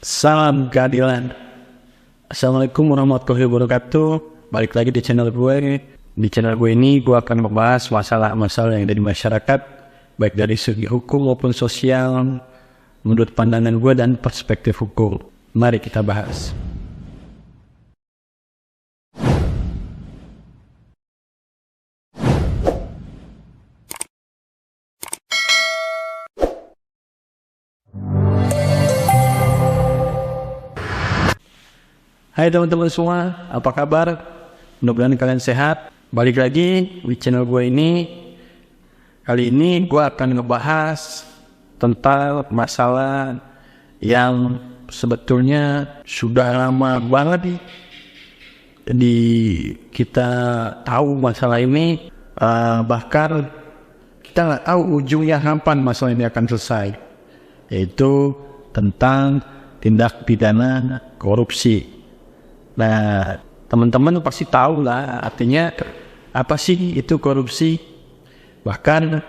Salam keadilan. Assalamualaikum warahmatullahi wabarakatuh. Balik lagi di channel gue. Di channel gue ini gue akan membahas masalah-masalah yang ada di masyarakat, baik dari segi hukum maupun sosial, menurut pandangan gue dan perspektif hukum. Mari kita bahas. Hai teman-teman semua, apa kabar? Mudah-mudahan kalian sehat. Balik lagi di channel gue ini. Kali ini gue akan ngebahas tentang masalah yang sebetulnya sudah lama banget di kita tahu masalah ini. Bahkan kita nggak tahu ujungnya kapan masalah ini akan selesai, yaitu tentang tindak pidana korupsi. Nah, teman-teman pasti tahu lah artinya apa sih itu korupsi. Bahkan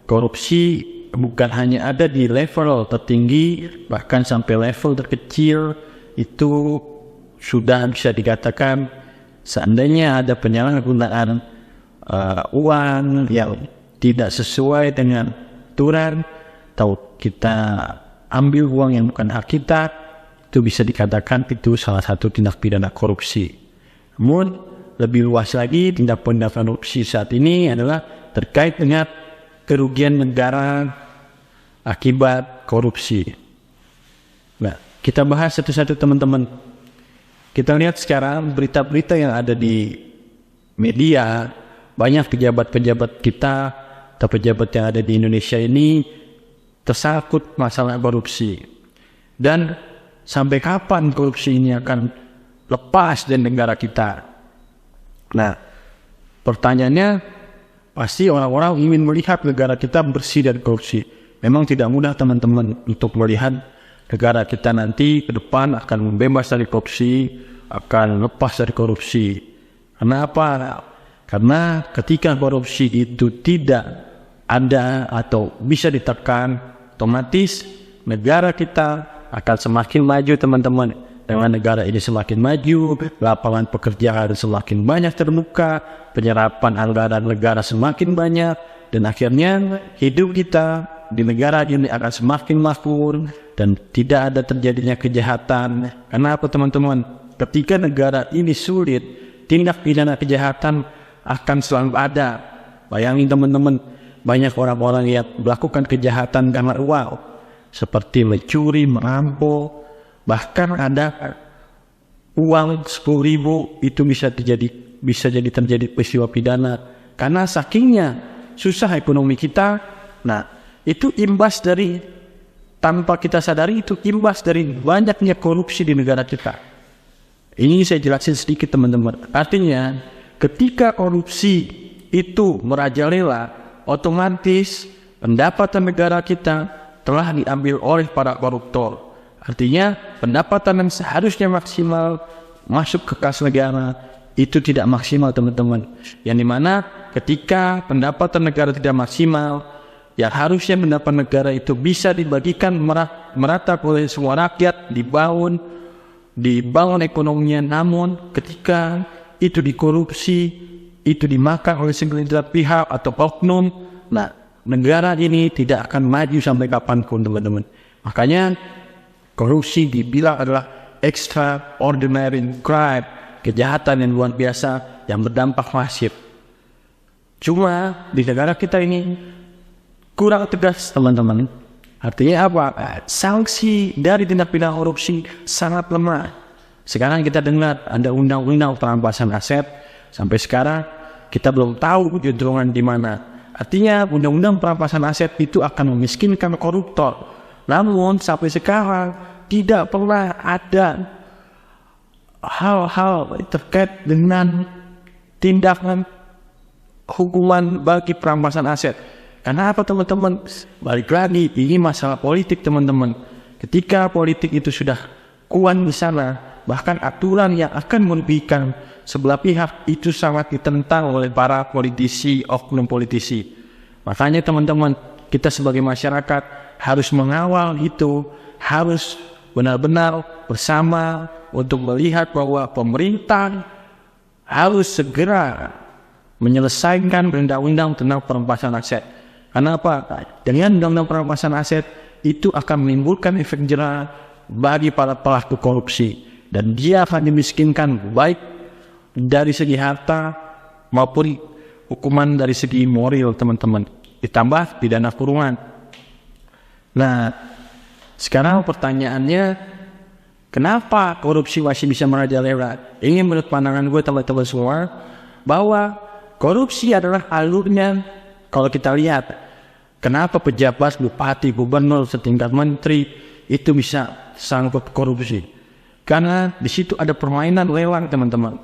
korupsi bukan hanya ada di level tertinggi, bahkan sampai level terkecil itu sudah bisa dikatakan seandainya ada penyalahgunaan uang yang tidak sesuai dengan aturan atau kita ambil uang yang bukan hak kita, itu bisa dikatakan itu salah satu tindak pidana korupsi. Namun lebih luas lagi, tindak pidana korupsi saat ini adalah terkait dengan kerugian negara akibat korupsi. Nah, kita bahas satu-satu teman-teman. Kita lihat sekarang berita-berita yang ada di media, banyak pejabat-pejabat kita atau pejabat yang ada di Indonesia ini tersangkut masalah korupsi. Dan sampai kapan korupsi ini akan lepas dari negara kita? Nah, pertanyaannya pasti orang-orang ingin melihat negara kita bersih dari korupsi. Memang tidak mudah teman-teman untuk melihat negara kita nanti ke depan akan membebas dari korupsi, akan lepas dari korupsi. Kenapa? Karena ketika korupsi itu tidak ada atau bisa ditekan, otomatis negara kita akan semakin maju teman-teman. Dengan negara ini semakin maju, lapangan pekerjaan semakin banyak terbuka, penyerapan anggaran negara semakin banyak, dan akhirnya hidup kita di negara ini akan semakin makmur dan tidak ada terjadinya kejahatan. Karena apa teman-teman? Ketika negara ini sulit, tindak pidana kejahatan akan selalu ada. Bayangin teman-teman, banyak orang-orang yang melakukan kejahatan karena uang, seperti mencuri, merampok, bahkan ada uang 10.000 itu bisa jadi terjadi peristiwa pidana karena sakingnya susah ekonomi kita. Nah, itu imbas dari, tanpa kita sadari, itu imbas dari banyaknya korupsi di negara kita. Ini saya jelasin sedikit teman-teman. Artinya ketika korupsi itu merajalela, otomatis pendapatan negara kita telah diambil oleh para koruptor. Artinya pendapatan yang seharusnya maksimal masuk ke kas negara itu tidak maksimal teman-teman. Yang dimana ketika pendapatan negara tidak maksimal, yang harusnya pendapatan negara itu bisa dibagikan merata oleh semua rakyat, dibangun ekonominya. Namun ketika itu dikorupsi, itu dimakan oleh segelintir pihak atau oknum, nah negara ini tidak akan maju sampai kapanpun teman-teman. Makanya korupsi dibilang adalah extraordinary crime, kejahatan yang luar biasa yang berdampak masif. Cuma di negara kita ini kurang tegas teman-teman. Artinya apa? Sanksi dari tindak pidana korupsi sangat lemah. Sekarang kita dengar ada undang-undang perampasan aset, sampai sekarang kita belum tahu judulnya di mana. Artinya undang-undang perampasan aset itu akan memiskinkan koruptor. Namun sampai sekarang tidak pernah ada hal-hal terkait dengan tindakan hukuman bagi perampasan aset. Karena apa teman-teman? Balik lagi, ini masalah politik teman-teman. Ketika politik itu sudah kuat di sana, bahkan aturan yang akan merugikan sebelah pihak itu sangat ditentang oleh para politisi, oknum politisi. Makanya teman-teman, kita sebagai masyarakat harus mengawal itu, harus benar-benar bersama untuk melihat bahwa pemerintah harus segera menyelesaikan undang-undang tentang perampasan aset. Karena apa? Dengan undang-undang perampasan aset itu akan menimbulkan efek jerah bagi para pelaku korupsi, dan dia akan dimiskinkan baik dari segi harta maupun hukuman dari segi moral, teman-teman, ditambah pidana kurungan. Nah, sekarang pertanyaannya, kenapa korupsi masih bisa merajalela? Ini menurut pandangan gue, teman-teman semua, bahwa korupsi adalah alurnya. Kalau kita lihat, kenapa pejabat, bupati, gubernur, setingkat menteri itu bisa sangkut korupsi? Karena di situ ada permainan lelang, teman-teman.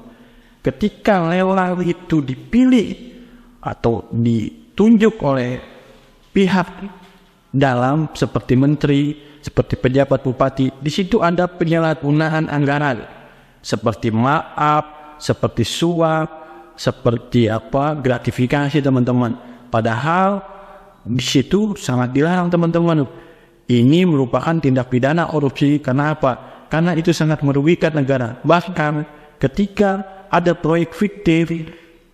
Ketika lelang itu dipilih atau ditunjuk oleh pihak dalam seperti menteri, seperti pejabat, bupati, di situ ada penyalahgunaan anggaran seperti maaf, seperti suap, seperti gratifikasi, teman-teman. Padahal di situ sangat dilarang, teman-teman. Ini merupakan tindak pidana korupsi. Kenapa? Karena itu sangat merugikan negara. Bahkan ketika ada proyek fiktif,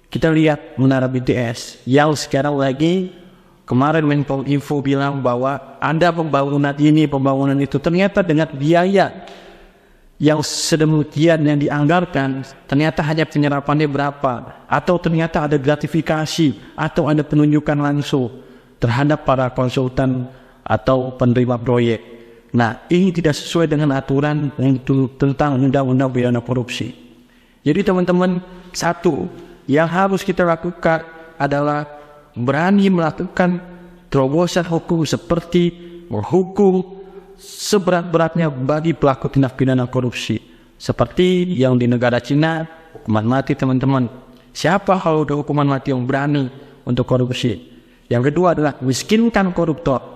kita lihat Menara BTS yang sekarang lagi, kemarin Menkominfo bilang bahwa ada pembangunan ini, pembangunan itu, ternyata dengan biaya yang sedemikian yang dianggarkan, ternyata hanya penyerapannya berapa, atau ternyata ada gratifikasi, atau ada penunjukan langsung terhadap para konsultan atau penerima proyek. Nah, ini tidak sesuai dengan aturan tentang undang-undang pidana korupsi. Jadi teman-teman, satu yang harus kita lakukan adalah berani melakukan terobosan hukum seperti menghukum seberat-beratnya bagi pelaku tindak pidana korupsi. Seperti yang di negara Cina, hukuman mati, teman-teman. Siapa kalau udah hukuman mati yang berani untuk korupsi? Yang kedua adalah miskinkan koruptor.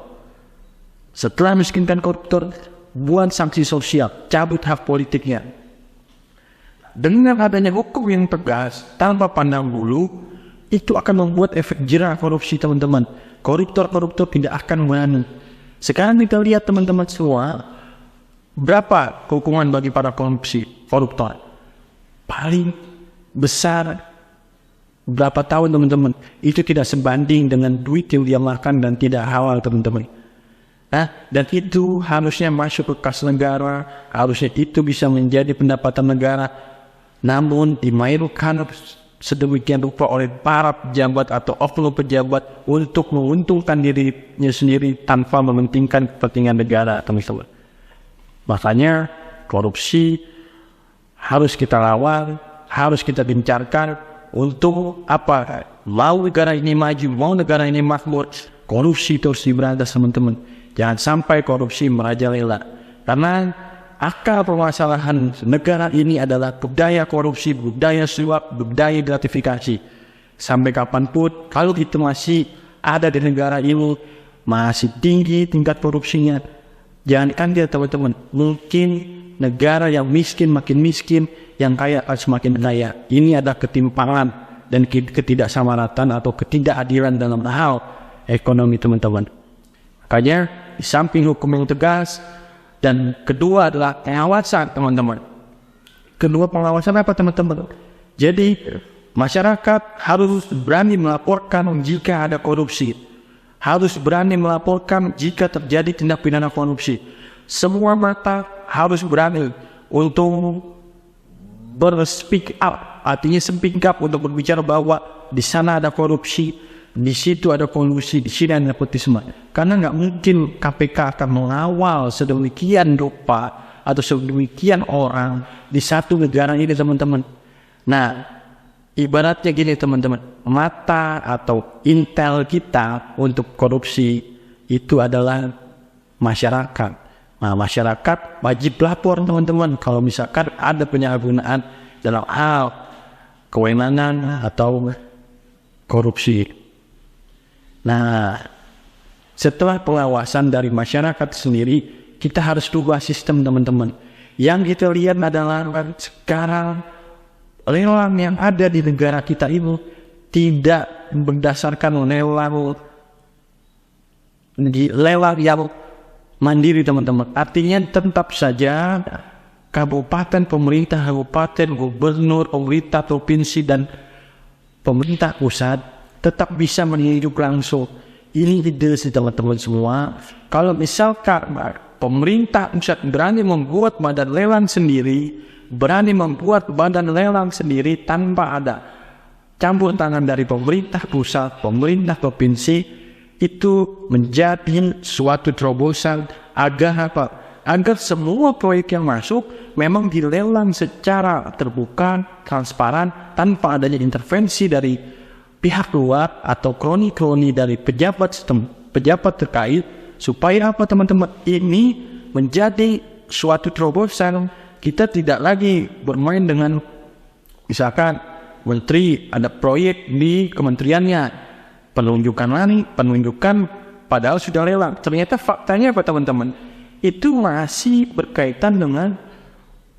Setelah miskinkan koruptor, buat sanksi sosial, cabut hak politiknya. Dengan adanya hukum yang tegas tanpa pandang bulu, itu akan membuat efek jerah korupsi, teman-teman. Koruptor-koruptor tidak akan berani. Sekarang kita lihat, teman-teman semua, berapa hukuman bagi para koruptor? Paling besar berapa tahun, teman-teman? Itu tidak sebanding dengan duit yang dia makan dan tidak halal, teman-teman. Nah, dan itu harusnya masuk ke kas negara, harusnya itu bisa menjadi pendapatan negara. Namun dimainkan sedemikian rupa oleh para pejabat atau oknum pejabat untuk menguntungkan dirinya sendiri tanpa mementingkan kepentingan negara, teman-teman. Makanya korupsi harus kita lawan, harus kita gencarkan untuk apa? Mau negara ini maju, mau negara ini makmur, korupsi terus diberantas, teman-teman. Jangan sampai korupsi merajalela. Karena akar permasalahan negara ini adalah budaya korupsi, budaya suap, budaya gratifikasi. Sampai kapanpun, kalau itu masih ada di negara ini, masih tinggi tingkat korupsinya, jangankan dia, teman-teman, mungkin negara yang miskin makin miskin, yang kaya akan semakin kaya. Ini adalah ketimpangan dan ketidaksamaratan atau ketidakadilan dalam hal ekonomi, teman-teman. Makanya, di samping hukum yang tegas, dan kedua adalah pengawasan, teman-teman. Kedua, pengawasan apa, teman-teman? Jadi masyarakat harus berani melaporkan jika ada korupsi. Harus berani melaporkan jika terjadi tindak pidana korupsi. Semua mata harus berani untuk berspeak up. Artinya speak up untuk berbicara bahwa di sana ada korupsi, di situ ada kolusi, di sini ada nepotisme. Karena nggak mungkin KPK akan mengawal sedemikian rupa atau sedemikian orang di satu negara ini, teman-teman. Nah, ibaratnya gini, teman-teman, mata atau intel kita untuk korupsi itu adalah masyarakat. Nah, masyarakat wajib lapor, teman-teman, kalau misalkan ada penyalahgunaan dalam hal kewenangan atau korupsi. Nah, setelah pengawasan dari masyarakat sendiri, kita harus ubah sistem, teman-teman. Yang kita lihat adalah sekarang lelang yang ada di negara kita itu tidak berdasarkan lelang yang mandiri teman-teman. Artinya tetap saja kabupaten, pemerintah kabupaten, gubernur, pemerintah provinsi, dan pemerintah pusat tetap bisa meninjuk langsung. Ini ide sih teman-teman semua. Kalau misalkan pemerintah pusat berani membuat badan lelang sendiri, berani membuat badan lelang sendiri tanpa ada campur tangan dari pemerintah pusat, pemerintah provinsi, itu menjadi suatu terobosan agar apa? Agar semua proyek yang masuk memang dilelang secara terbuka, transparan, tanpa adanya intervensi dari pihak luar atau kroni-kroni dari pejabat terkait, supaya apa teman-teman? Ini menjadi suatu terobosan. Kita tidak lagi bermain dengan misalkan menteri ada proyek di kementeriannya, penunjukan padahal sudah lelang. Ternyata faktanya apa teman-teman? Itu masih berkaitan dengan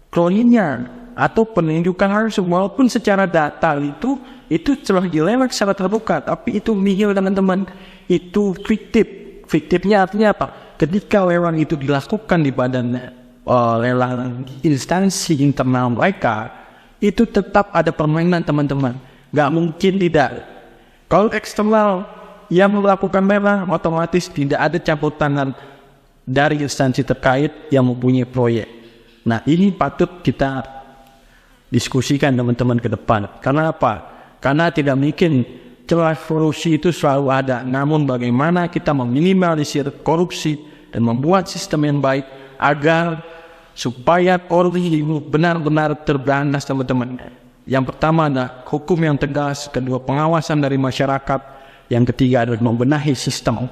kroninya atau penunjukan langsung, walaupun secara data itu telah dilelang secara terbuka, tapi itu nihil teman-teman, itu fiktif. Fiktifnya artinya apa? Ketika lelang itu dilakukan di badan lelang instansi internal mereka, itu tetap ada permainan teman-teman, nggak mungkin tidak. Kalau eksternal yang melakukan lelang, otomatis tidak ada campur tangan dari instansi terkait yang mempunyai proyek. Nah, ini patut kita diskusikan teman-teman ke depan. Karena apa? Karena tidak mungkin celah korupsi itu selalu ada. Namun bagaimana kita meminimalisir korupsi dan membuat sistem yang baik agar supaya korupsi itu benar-benar terberantas teman-teman. Yang pertama adalah hukum yang tegas, kedua pengawasan dari masyarakat, yang ketiga adalah membenahi sistem.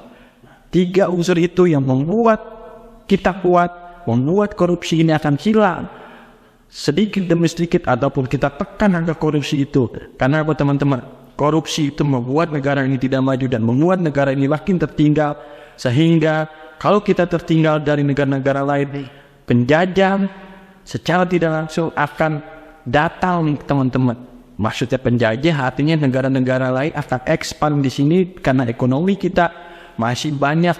3 unsur itu yang membuat kita kuat, membuat korupsi ini akan hilang sedikit demi sedikit, ataupun kita tekan angka korupsi itu. Karena apa teman-teman? Korupsi itu membuat negara ini tidak maju dan membuat negara ini makin tertinggal, sehingga kalau kita tertinggal dari negara-negara lain, penjajah secara tidak langsung akan datang teman-teman. Maksudnya penjajah artinya negara-negara lain akan expand di sini karena ekonomi kita masih banyak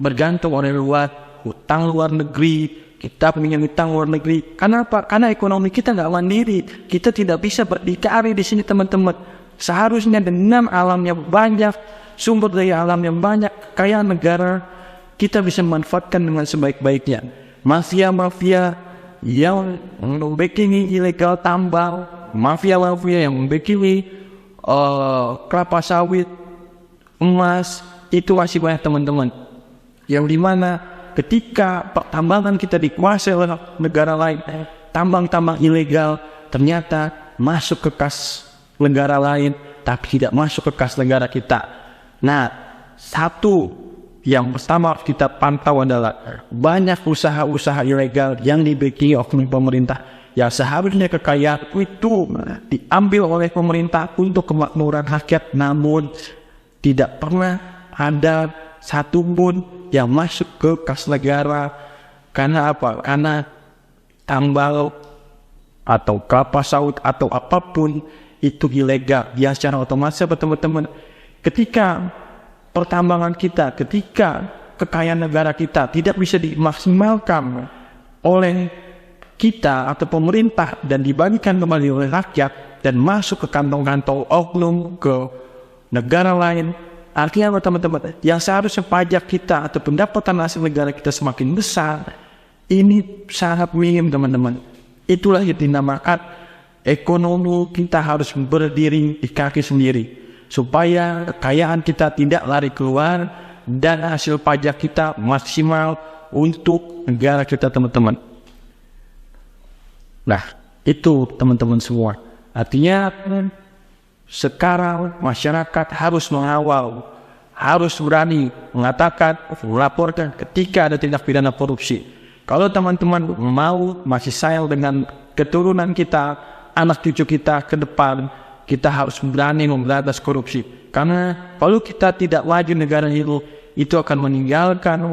bergantung oleh hutang luar negeri. Kita punya hutang luar negeri. Karena apa? Karena ekonomi kita nggak mandiri. Kita tidak bisa berdikari di sini teman-teman. Seharusnya dengan alam yang banyak, sumber daya alam yang banyak, kekayaan negara, kita bisa manfaatkan dengan sebaik-baiknya. Mafia-mafia yang membekini ilegal tambang, mafia-mafia yang membekini kelapa sawit, emas, itu masih banyak teman-teman. Yang dimana ketika pertambangan kita dikuasai oleh negara lain, tambang-tambang ilegal ternyata masuk ke kas negara lain, tapi tidak masuk ke kas negara kita. Nah, satu yang pertama harus kita pantau adalah banyak usaha-usaha ilegal yang dibekini oleh pemerintah, yang seharusnya kekayaan itu diambil oleh pemerintah untuk kemakmuran rakyat, namun tidak pernah ada satupun yang masuk ke kas negara. Karena apa? Karena tambang atau kelapa sawit atau apapun itu ilegal. Ya secara otomatis teman-teman, ketika pertambangan kita, ketika kekayaan negara kita tidak bisa dimaksimalkan oleh kita atau pemerintah dan dibagikan kembali oleh rakyat dan masuk ke kantong-kantong oknum, ke negara lain, artinya apa teman-teman? Yang seharusnya pajak kita atau pendapatan hasil negara kita semakin besar, ini sangat minim teman-teman. Itulah yang dinamakan ekonomi kita harus berdiri di kaki sendiri, supaya kekayaan kita tidak lari keluar dan hasil pajak kita maksimal untuk negara kita teman-teman. Nah, itu teman-teman semua. Artinya sekarang masyarakat harus mengawal, harus berani mengatakan, melaporkan ketika ada tindak pidana korupsi. Kalau teman-teman mau masih sayang dengan keturunan kita, anak cucu kita ke depan, kita harus berani memberantas korupsi. Karena kalau kita tidak maju negara itu akan meninggalkan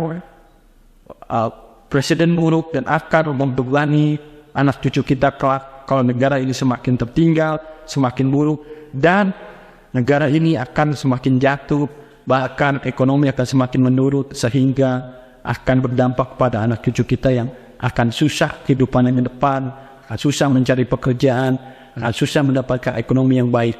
presiden buruk dan akan membebani anak cucu kita kelak. Kalau negara ini semakin tertinggal, semakin buruk, dan negara ini akan semakin jatuh, bahkan ekonomi akan semakin menurun, sehingga akan berdampak pada anak cucu kita yang akan susah kehidupan yang depan, akan susah mencari pekerjaan, akan susah mendapatkan ekonomi yang baik.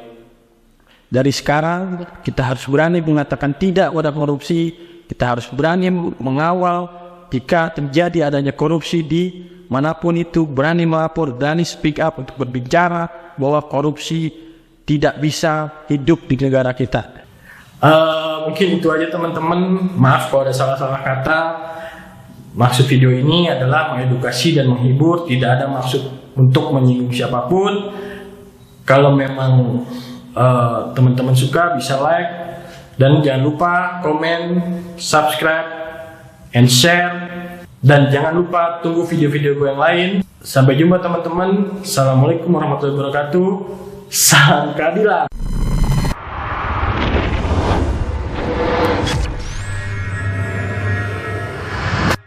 Dari sekarang kita harus berani mengatakan tidak pada korupsi, kita harus berani mengawal jika terjadi adanya korupsi di manapun itu, berani melapor, berani speak up untuk berbicara bahwa korupsi tidak bisa hidup di negara kita. Mungkin itu aja teman-teman, maaf kalau ada salah-salah kata. Maksud video ini adalah mengedukasi dan menghibur, tidak ada maksud untuk menyinggung siapapun. Kalau memang teman-teman suka bisa like, dan jangan lupa komen, subscribe, and share, dan jangan lupa tunggu video-video gue yang lain. Sampai jumpa teman-teman. Assalamualaikum warahmatullahi wabarakatuh. Salam keadilan.